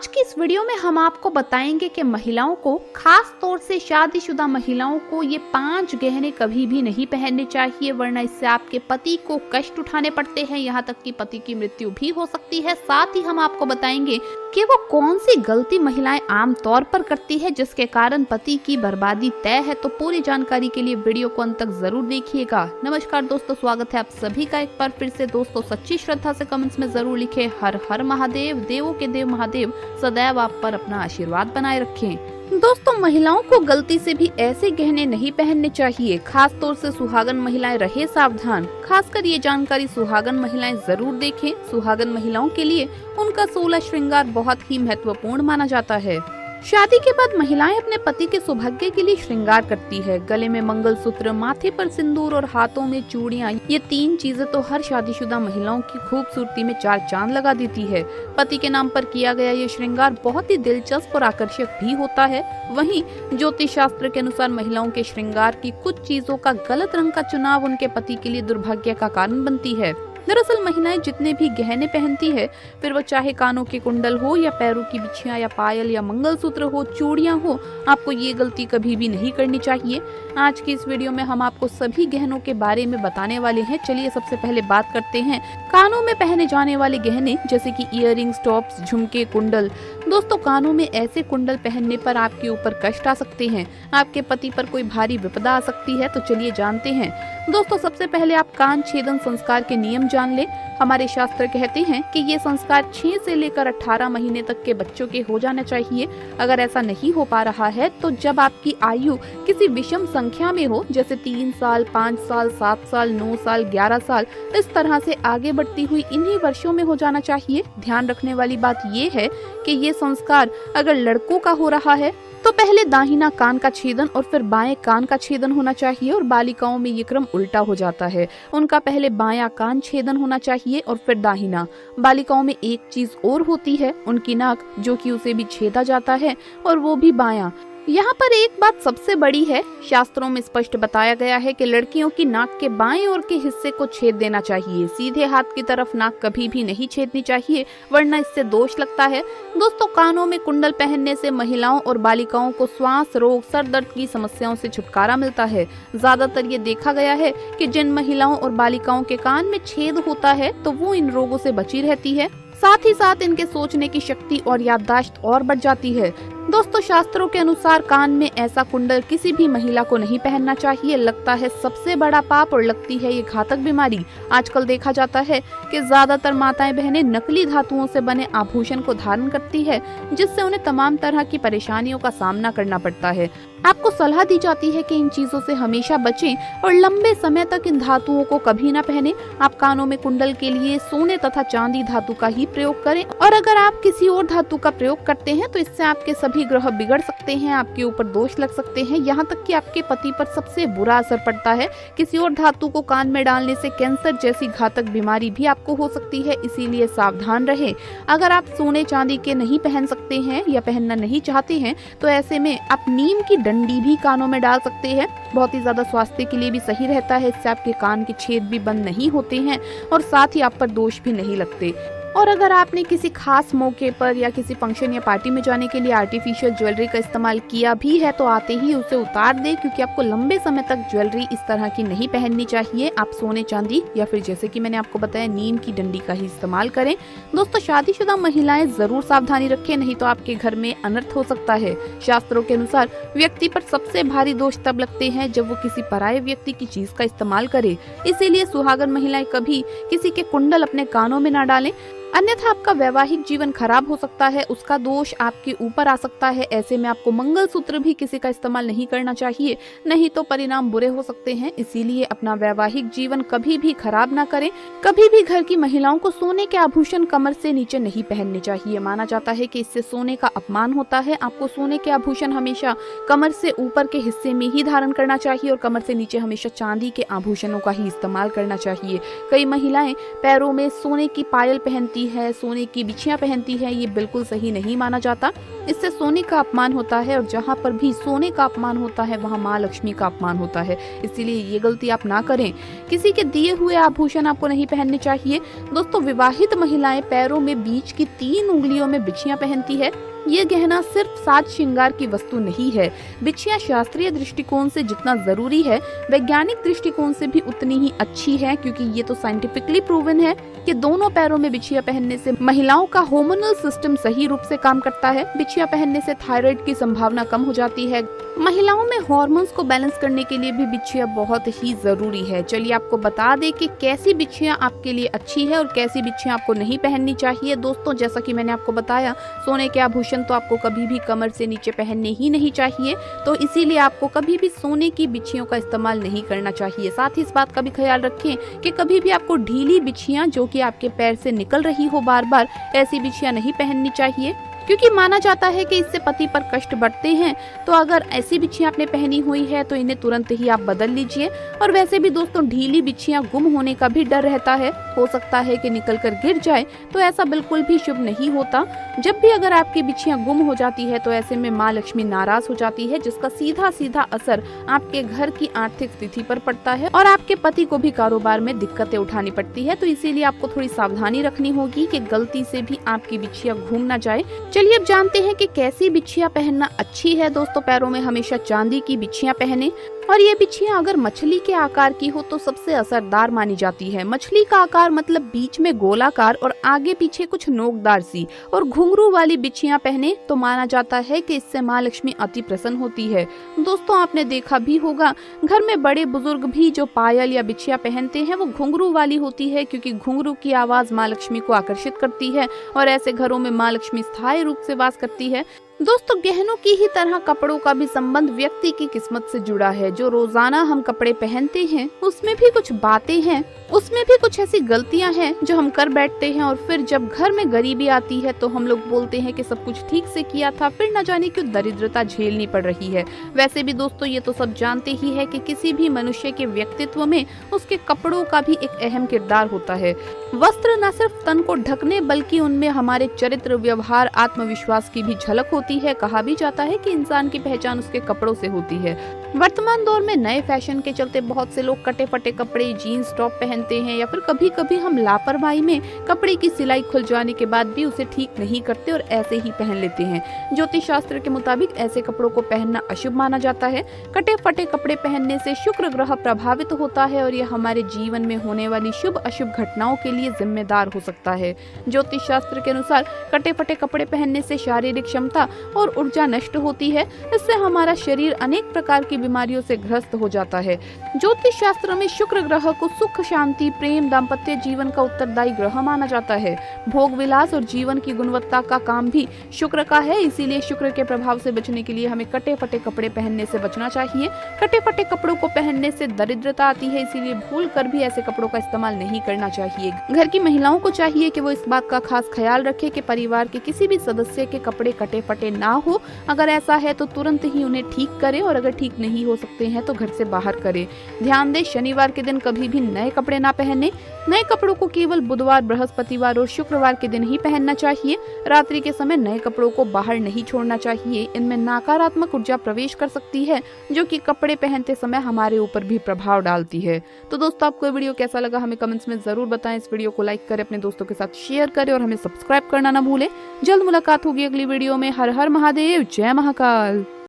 आज की इस वीडियो में हम आपको बताएंगे कि महिलाओं को, खास तौर से शादीशुदा महिलाओं को, ये 5 गहने कभी भी नहीं पहनने चाहिए, वरना इससे आपके पति को कष्ट उठाने पड़ते हैं, यहाँ तक कि पति की मृत्यु भी हो सकती है। साथ ही हम आपको बताएंगे कि वो कौन सी गलती महिलाएं आम तौर पर करती है जिसके कारण पति की बर्बादी तय है। तो पूरी जानकारी के लिए वीडियो को अंत तक जरूर देखिएगा। नमस्कार दोस्तों, स्वागत है आप सभी का एक बार फिर से। दोस्तों सच्ची श्रद्धा से कमेंट्स में जरूर लिखें हर हर महादेव, देवों के देव महादेव सदैव आप पर अपना आशीर्वाद बनाए रखें। दोस्तों महिलाओं को गलती से भी ऐसे गहने नहीं पहनने चाहिए, खास तौर से सुहागन महिलाएं रहे सावधान। खासकर ये जानकारी सुहागन महिलाएं जरूर देखें। सुहागन महिलाओं के लिए उनका 16 श्रृंगार बहुत ही महत्वपूर्ण माना जाता है। शादी के बाद महिलाएं अपने पति के सौभाग्य के लिए श्रृंगार करती है। गले में मंगलसूत्र, माथे पर सिंदूर और हाथों में चूड़ियां, ये 3 चीजें तो हर शादीशुदा महिलाओं की खूबसूरती में 4 चांद लगा देती है। पति के नाम पर किया गया ये श्रृंगार बहुत ही दिलचस्प और आकर्षक भी होता है। वहीं ज्योतिष शास्त्र के अनुसार महिलाओं के श्रृंगार की कुछ चीजों का गलत रंग का चुनाव उनके पति के लिए दुर्भाग्य का कारण बनती है। दरअसल महिलाएं जितने भी गहने पहनती है, फिर वो चाहे कानों के कुंडल हो या पैरों की बिछियां या पायल या मंगलसूत्र हो, चूड़ियां हो, आपको ये गलती कभी भी नहीं करनी चाहिए। आज की इस वीडियो में हम आपको सभी गहनों के बारे में बताने वाले हैं। चलिए सबसे पहले बात करते हैं कानों में पहने जाने वाले गहने, जैसे कि इयररिंग्स, टॉप्स, झुमके, कुंडल। दोस्तों कानों में ऐसे कुंडल पहनने पर आपके ऊपर कष्ट आ सकते हैं, आपके पति पर कोई भारी विपदा आ सकती है। तो चलिए जानते हैं। दोस्तों सबसे पहले आप कान छेदन संस्कार के नियम जान ले। हमारे शास्त्र कहते हैं कि ये संस्कार 6 से लेकर 18 महीने तक के बच्चों के हो जाना चाहिए। अगर ऐसा नहीं हो पा रहा है तो जब आपकी आयु किसी विषम संख्या में हो, जैसे 3 साल, 5 साल, 7 साल, 9 साल, 11 साल, इस तरह से आगे बढ़ती हुई इन्हीं वर्षों में हो जाना चाहिए। ध्यान रखने वाली बात ये है कि ये संस्कार अगर लड़कों का हो रहा है तो पहले दाहिना कान का छेदन और फिर बाएं कान का छेदन होना चाहिए, और बालिकाओं में ये क्रम उल्टा हो जाता है। उनका पहले बायां कान छेदन होना चाहिए और फिर दाहिना। बालिकाओं में एक चीज और होती है, उनकी नाक, जो कि उसे भी छेदा जाता है और वो भी बायां। यहाँ पर एक बात सबसे बड़ी है, शास्त्रों में स्पष्ट बताया गया है कि लड़कियों की नाक के बाएं ओर के हिस्से को छेद देना चाहिए। सीधे हाथ की तरफ नाक कभी भी नहीं छेदनी चाहिए, वरना इससे दोष लगता है। दोस्तों कानों में कुंडल पहनने से महिलाओं और बालिकाओं को श्वास रोग, सर दर्द की समस्याओं से छुटकारा मिलता है। ज्यादातर ये देखा गया है कि जिन महिलाओं और बालिकाओं के कान में छेद होता है तो वो इन रोगों से बची रहती है। साथ ही साथ इनके सोचने की शक्ति और याददाश्त और बढ़ जाती है। दोस्तों शास्त्रों के अनुसार कान में ऐसा कुंडल किसी भी महिला को नहीं पहनना चाहिए। लगता है सबसे बड़ा पाप और लगती है ये घातक बीमारी। आजकल देखा जाता है कि ज्यादातर माताएं बहनें नकली धातुओं से बने आभूषण को धारण करती है, जिससे उन्हें तमाम तरह की परेशानियों का सामना करना पड़ता है। आपको सलाह दी जाती है कि इन चीजों से हमेशा बचें और लंबे समय तक इन धातुओं को कभी ना पहने। आप कानों में कुंडल के लिए सोने तथा चांदी धातु का ही प्रयोग करें, और अगर आप किसी और धातु का प्रयोग करते हैं तो इससे आपके सभी ग्रह बिगड़ सकते हैं, आपके ऊपर दोष लग सकते हैं, यहाँ तक कि आपके पति पर सबसे बुरा असर पड़ता है। किसी और धातु को कान में डालने से कैंसर जैसी घातक बीमारी भी आपको हो सकती है, इसीलिए सावधान रहें। अगर आप सोने चांदी के नहीं पहन सकते हैं या पहनना नहीं चाहते हैं तो ऐसे में आप नीम की डंडी भी कानों में डाल सकते हैं। बहुत ही ज्यादा स्वास्थ्य के लिए भी सही रहता है, इससे आपके कान के छेद भी बंद नहीं होते हैं और साथ ही आप पर दोष भी नहीं लगते। और अगर आपने किसी खास मौके पर या किसी फंक्शन या पार्टी में जाने के लिए आर्टिफिशियल ज्वेलरी का इस्तेमाल किया भी है तो आते ही उसे उतार दें, क्योंकि आपको लंबे समय तक ज्वेलरी इस तरह की नहीं पहननी चाहिए। आप सोने चांदी या फिर जैसे कि मैंने आपको बताया नीम की डंडी का ही इस्तेमाल करें। दोस्तों शादीशुदा महिलाएं जरूर सावधानी रखें, नहीं तो आपके घर में अनर्थ हो सकता है। शास्त्रों के अनुसार व्यक्ति पर सबसे भारी दोष तब लगते हैं जब वो किसी पराये व्यक्ति की चीज का इस्तेमाल करे। इसीलिए सुहागन महिलाएं कभी किसी के कुंडल अपने कानों में न डालें, अन्यथा आपका वैवाहिक जीवन खराब हो सकता है, उसका दोष आपके ऊपर आ सकता है। ऐसे में आपको मंगलसूत्र भी किसी का इस्तेमाल नहीं करना चाहिए, नहीं तो परिणाम बुरे हो सकते हैं। इसीलिए अपना वैवाहिक जीवन कभी भी खराब ना करें। कभी भी घर की महिलाओं को सोने के आभूषण कमर से नीचे नहीं पहनने चाहिए। माना जाता है कि इससे सोने का अपमान होता है। आपको सोने के आभूषण हमेशा कमर से ऊपर के हिस्से में ही धारण करना चाहिए और कमर से नीचे हमेशा चांदी के आभूषणों का ही इस्तेमाल करना चाहिए। कई महिलाएं पैरों में सोने की पायल पहनती है, सोने की बिछियां पहनती है, ये बिल्कुल सही नहीं माना जाता। इससे सोने का अपमान होता है और जहाँ पर भी सोने का अपमान होता है वहाँ माँ लक्ष्मी का अपमान होता है। इसीलिए ये गलती आप ना करें। किसी के दिए हुए आभूषण आपको नहीं पहनने चाहिए। दोस्तों, विवाहित महिलाएं पैरों में बीच की 3 उंगलियों में बिछियां पहनती है। ये गहना सिर्फ साज श्रृंगार की वस्तु नहीं है। बिछिया शास्त्रीय दृष्टिकोण से जितना जरूरी है, वैज्ञानिक दृष्टिकोण से भी उतनी ही अच्छी है, क्योंकि ये तो साइंटिफिकली प्रूवन है कि दोनों पैरों में बिछिया पहनने से महिलाओं का हार्मोनल सिस्टम सही रूप से काम करता है। बिछिया पहनने से थायराइड की संभावना कम हो जाती है। महिलाओं में हार्मोन्स को बैलेंस करने के लिए भी बिछिया बहुत ही जरूरी है। चलिए आपको बता दें कि कैसी बिछिया आपके लिए अच्छी है और कैसी बिछिया आपको नहीं पहननी चाहिए। दोस्तों, जैसा कि मैंने आपको बताया, सोने के आभूषण तो आपको कभी भी कमर से नीचे पहनने ही नहीं चाहिए, तो इसीलिए आपको कभी भी सोने की बिछियों का इस्तेमाल नहीं करना चाहिए। साथ ही इस बात का भी ख्याल रखें कि कभी भी आपको ढीली बिछियां जो कि आपके पैर से निकल रही हो बार बार, ऐसी बिछियां नहीं पहननी चाहिए, क्योंकि माना जाता है कि इससे पति पर कष्ट बढ़ते हैं। तो अगर ऐसी बिछियां आपने पहनी हुई है तो इन्हें तुरंत ही आप बदल लीजिए। और वैसे भी दोस्तों, ढीली बिछियां गुम होने का भी डर रहता है, हो सकता है कि निकल कर गिर जाए, तो ऐसा बिल्कुल भी शुभ नहीं होता। जब भी अगर आपकी बिछियां गुम हो जाती है तो ऐसे में माँ लक्ष्मी नाराज हो जाती है, जिसका सीधा सीधा असर आपके घर की आर्थिक स्थिति पर पड़ता है और आपके पति को भी कारोबार में दिक्कतें उठानी पड़ती है। तो इसीलिए आपको थोड़ी सावधानी रखनी होगी कि गलती से भी आपकी बिछिया घूम ना जाए। चलिए अब जानते हैं कि कैसी बिछिया पहनना अच्छी है। दोस्तों, पैरों में हमेशा चांदी की बिछिया पहने, और ये बिछिया अगर मछली के आकार की हो तो सबसे असरदार मानी जाती है। मछली का आकार मतलब बीच में गोलाकार और आगे पीछे कुछ नोकदार सी और घुंघरू वाली बिछिया पहने तो माना जाता है कि इससे माँ लक्ष्मी अति प्रसन्न होती है। दोस्तों, आपने देखा भी होगा, घर में बड़े बुजुर्ग भी जो पायल या बिछिया पहनते हैं वो घुंघरू वाली होती है, क्योंकि घुंघरू की आवाज माँ लक्ष्मी को आकर्षित करती है और ऐसे घरों में माँ लक्ष्मी स्थायी रूप से वास करती है। दोस्तों, गहनों की ही तरह कपड़ों का भी संबंध व्यक्ति की किस्मत से जुड़ा है। जो रोजाना हम कपड़े पहनते हैं उसमें भी कुछ बातें हैं, उसमें भी कुछ ऐसी गलतियां हैं जो हम कर बैठते हैं और फिर जब घर में गरीबी आती है तो हम लोग बोलते हैं कि सब कुछ ठीक से किया था, फिर न जाने क्यों दरिद्रता झेलनी पड़ रही है। वैसे भी दोस्तों, ये तो सब जानते ही है कि किसी भी मनुष्य के व्यक्तित्व में उसके कपड़ों का भी एक अहम किरदार होता है। वस्त्र न सिर्फ तन को ढकने बल्कि उनमें हमारे चरित्र, व्यवहार, आत्मविश्वास की भी झलक होती है। कहा भी जाता है कि इंसान की पहचान उसके कपड़ों से होती है। वर्तमान दौर में नए फैशन के चलते बहुत से लोग कटे फटे कपड़े, जीन्स टॉप पहनते हैं, या फिर कभी कभी हम लापरवाही में कपड़े की सिलाई खुल जाने के बाद भी उसे ठीक नहीं करते और ऐसे ही पहन लेते हैं। ज्योतिष शास्त्र के मुताबिक ऐसे कपड़ों को पहनना अशुभ माना जाता है। कटे फटे कपड़े पहनने से शुक्र ग्रह प्रभावित होता है और यह हमारे जीवन में होने वाली शुभ अशुभ घटनाओं के लिए जिम्मेदार हो सकता है। ज्योतिष शास्त्र के अनुसार कटे फटे कपड़े पहनने से शारीरिक क्षमता और ऊर्जा नष्ट होती है। इससे हमारा शरीर अनेक प्रकार की बीमारियों से ग्रस्त हो जाता है। ज्योतिष शास्त्र में शुक्र ग्रह को सुख, शांति, प्रेम, दाम्पत्य जीवन का उत्तरदायी ग्रह माना जाता है। भोग विलास और जीवन की गुणवत्ता का काम भी शुक्र का है। इसीलिए शुक्र के प्रभाव से बचने के लिए हमें कटे फटे कपड़े पहनने से बचना चाहिए। कटे फटे कपड़ों को पहनने से दरिद्रता आती है, इसीलिए भूल कर भी ऐसे कपड़ों का इस्तेमाल नहीं करना चाहिए। घर की महिलाओं को चाहिए कि वो इस बात का खास ख्याल रखे कि परिवार के किसी भी सदस्य के कपड़े कटे फटे ना हो। अगर ऐसा है तो तुरंत ही उन्हें ठीक करें और अगर ठीक नहीं हो सकते हैं तो घर से बाहर करें। ध्यान दें, शनिवार के दिन कभी भी नए कपड़े ना पहने। नए कपड़ों को केवल बुधवार, बृहस्पतिवार और शुक्रवार के दिन ही पहनना चाहिए। रात्रि के समय नए कपड़ों को बाहर नहीं छोड़ना चाहिए। इनमें नकारात्मक ऊर्जा प्रवेश कर सकती है जो कि कपड़े पहनते समय हमारे ऊपर भी प्रभाव डालती है। तो दोस्तों, आपको ये वीडियो कैसा लगा हमें कमेंट्स में जरूर बताएं। इस वीडियो को लाइक करें, अपने दोस्तों के साथ शेयर करें और हमें सब्सक्राइब करना ना भूलें। जल्द मुलाकात होगी अगली वीडियो में। हर हर महादेव, जय महाकाल।